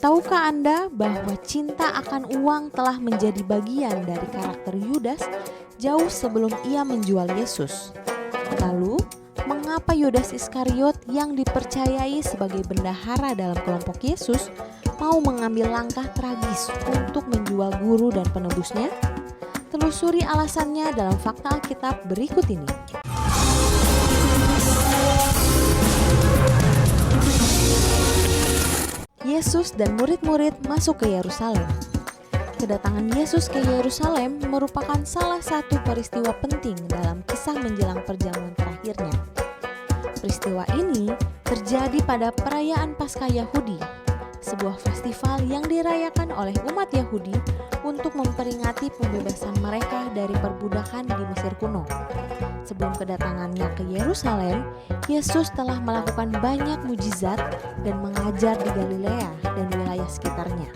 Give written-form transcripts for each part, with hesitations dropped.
Tahukah Anda bahwa cinta akan uang telah menjadi bagian dari karakter Yudas jauh sebelum ia menjual Yesus? Lalu, mengapa Yudas Iskariot yang dipercayai sebagai bendahara dalam kelompok Yesus mau mengambil langkah tragis untuk menjual guru dan penebusnya? Telusuri alasannya dalam fakta Alkitab berikut ini. Yesus dan murid-murid masuk ke Yerusalem. Kedatangan Yesus ke Yerusalem merupakan salah satu peristiwa penting dalam kisah menjelang perjamuan terakhirnya. Peristiwa ini terjadi pada perayaan Paskah Yahudi, sebuah festival yang dirayakan oleh umat Yahudi untuk memperingati pembebasan mereka dari perbudakan di Mesir kuno. Sebelum kedatangannya ke Yerusalem, Yesus telah melakukan banyak mujizat dan mengajar di Galilea dan wilayah sekitarnya.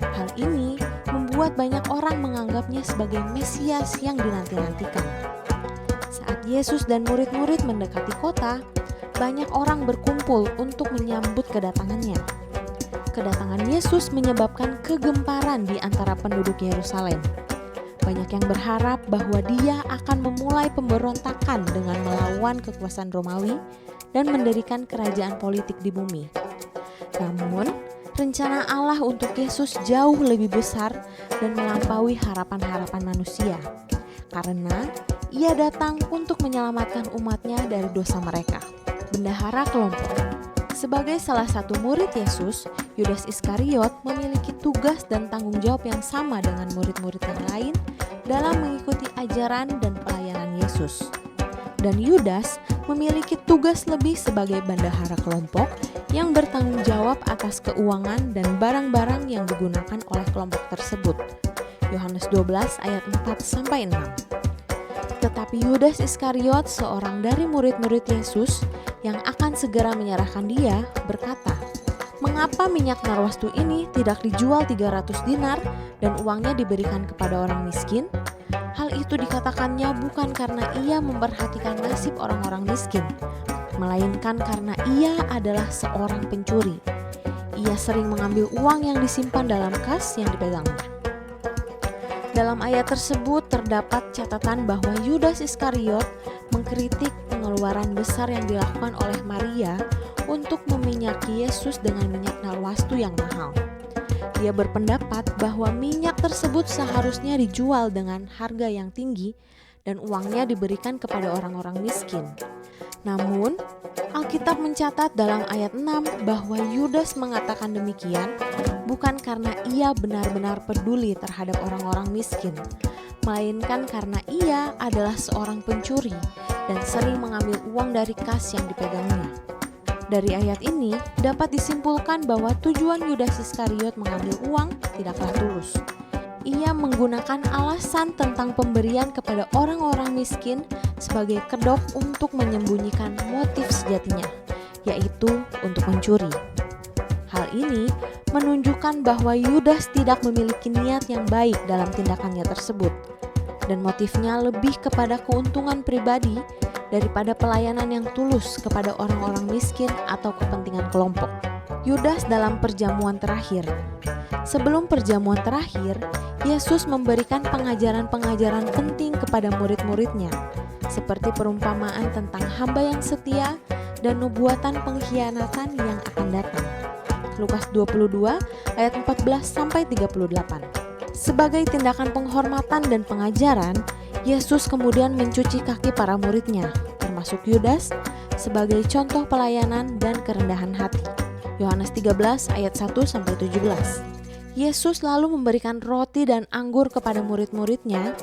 Hal ini membuat banyak orang menganggapnya sebagai Mesias yang dinanti-nantikan. Saat Yesus dan murid-murid mendekati kota, banyak orang berkumpul untuk menyambut kedatangannya. Kedatangan Yesus menyebabkan kegemparan di antara penduduk Yerusalem. Banyak yang berharap bahwa dia akan memulai pemberontakan dengan melawan kekuasaan Romawi dan mendirikan kerajaan politik di bumi. Namun, rencana Allah untuk Yesus jauh lebih besar dan melampaui harapan-harapan manusia, karena ia datang untuk menyelamatkan umatnya dari dosa mereka. Bendahara kelompok. Sebagai salah satu murid Yesus, Yudas Iskariot memiliki tugas dan tanggung jawab yang sama dengan murid-murid yang lain dalam mengikuti ajaran dan pelayanan Yesus. Dan Yudas memiliki tugas lebih sebagai bendahara kelompok yang bertanggung jawab atas keuangan dan barang-barang yang digunakan oleh kelompok tersebut. Yohanes 12 ayat 4-6. Tetapi Yudas Iskariot, seorang dari murid-murid Yesus yang akan segera menyerahkan dia, berkata, "Mengapa minyak narwastu ini tidak dijual 300 dinar dan uangnya diberikan kepada orang miskin?" Hal itu dikatakannya bukan karena ia memperhatikan nasib orang-orang miskin, melainkan karena ia adalah seorang pencuri. Ia sering mengambil uang yang disimpan dalam kas yang dipegangnya. Dalam ayat tersebut terdapat catatan bahwa Yudas Iskariot mengkritik pengeluaran besar yang dilakukan oleh Maria untuk meminyaki Yesus dengan minyak narwastu yang mahal. Dia berpendapat bahwa minyak tersebut seharusnya dijual dengan harga yang tinggi dan uangnya diberikan kepada orang-orang miskin. Namun, Alkitab mencatat dalam ayat 6 bahwa Yudas mengatakan demikian bukan karena ia benar-benar peduli terhadap orang-orang miskin, melainkan karena ia adalah seorang pencuri dan sering mengambil uang dari kas yang dipegangnya. Dari ayat ini dapat disimpulkan bahwa tujuan Yudas Iskariot mengambil uang tidaklah tulus. Ia menggunakan alasan tentang pemberian kepada orang-orang miskin sebagai kedok untuk menyembunyikan motif sejatinya, yaitu untuk mencuri. Hal ini menunjukkan bahwa Yudas tidak memiliki niat yang baik dalam tindakannya tersebut, dan motifnya lebih kepada keuntungan pribadi daripada pelayanan yang tulus kepada orang-orang miskin atau kepentingan kelompok. Yudas dalam perjamuan terakhir. Sebelum perjamuan terakhir, Yesus memberikan pengajaran-pengajaran penting kepada murid-muridnya, seperti perumpamaan tentang hamba yang setia dan nubuatan pengkhianatan yang akan datang. Lukas 22 ayat 14-38. Sebagai tindakan penghormatan dan pengajaran, Yesus kemudian mencuci kaki para muridnya, termasuk Yudas, sebagai contoh pelayanan dan kerendahan hati. Yohanes 13 ayat 1-17. Yesus lalu memberikan roti dan anggur kepada murid-muridnya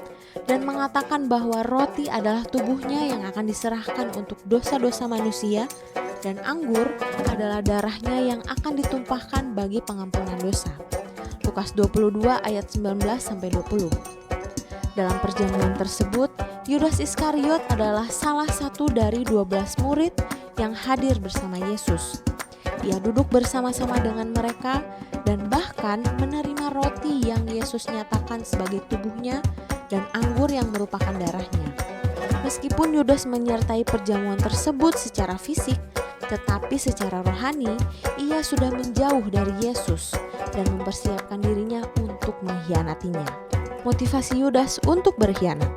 dan mengatakan bahwa roti adalah tubuhnya yang akan diserahkan untuk dosa-dosa manusia dan anggur adalah darahnya yang akan ditumpahkan bagi pengampunan dosa. Lukas 22 ayat 19-20. Dalam perjamuan tersebut, Yudas Iskariot adalah salah satu dari 12 murid yang hadir bersama Yesus. Ia duduk bersama-sama dengan mereka dan bahkan menerima roti yang Yesus nyatakan sebagai tubuhnya dan anggur yang merupakan darahnya. Meskipun Yudas menyertai perjamuan tersebut secara fisik, tetapi secara rohani ia sudah menjauh dari Yesus dan mempersiapkan dirinya untuk mengkhianatinya. Motivasi Yudas untuk berkhianat.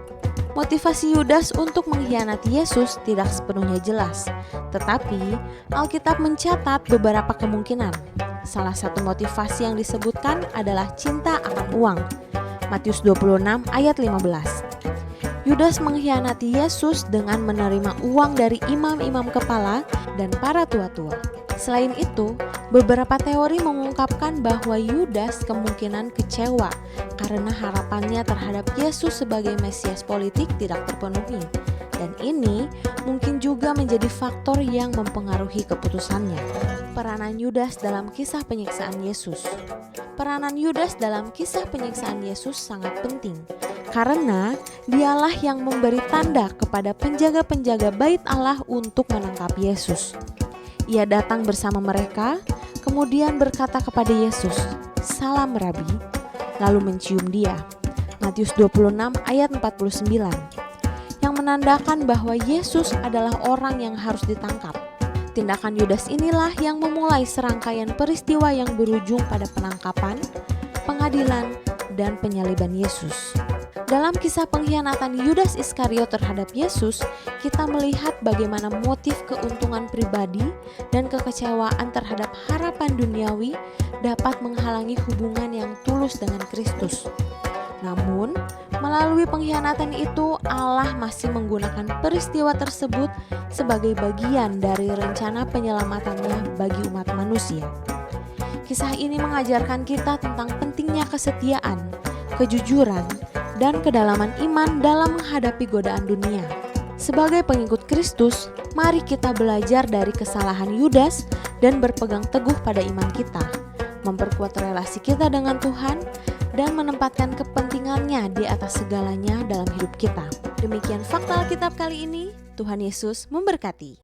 Motivasi Yudas untuk mengkhianati Yesus tidak sepenuhnya jelas, tetapi Alkitab mencatat beberapa kemungkinan. Salah satu motivasi yang disebutkan adalah cinta akan uang. Matius 26 ayat 15. Yudas mengkhianati Yesus dengan menerima uang dari imam-imam kepala dan para tua-tua. Selain itu, beberapa teori mengungkapkan bahwa Yudas kemungkinan kecewa karena harapannya terhadap Yesus sebagai Mesias politik tidak terpenuhi. Dan ini mungkin juga menjadi faktor yang mempengaruhi keputusannya. Peranan Yudas dalam kisah penyiksaan Yesus. Peranan Yudas dalam kisah penyiksaan Yesus sangat penting, karena dialah yang memberi tanda kepada penjaga-penjaga bait Allah untuk menangkap Yesus. Ia datang bersama mereka, kemudian berkata kepada Yesus, "Salam Rabi," lalu mencium dia. Matius 26 ayat 49, yang menandakan bahwa Yesus adalah orang yang harus ditangkap. Tindakan Yudas inilah yang memulai serangkaian peristiwa yang berujung pada penangkapan, pengadilan, dan penyaliban Yesus. Dalam kisah pengkhianatan Yudas Iskariot terhadap Yesus, kita melihat bagaimana motif keuntungan pribadi dan kekecewaan terhadap harapan duniawi dapat menghalangi hubungan yang tulus dengan Kristus. Namun, melalui pengkhianatan itu, Allah masih menggunakan peristiwa tersebut sebagai bagian dari rencana penyelamatannya bagi umat manusia. Kisah ini mengajarkan kita tentang pentingnya kesetiaan, kejujuran, dan kedalaman iman dalam menghadapi godaan dunia. Sebagai pengikut Kristus, mari kita belajar dari kesalahan Yudas dan berpegang teguh pada iman kita, memperkuat relasi kita dengan Tuhan, dan menempatkan kepentingannya di atas segalanya dalam hidup kita. Demikian fakta Alkitab kali ini. Tuhan Yesus memberkati.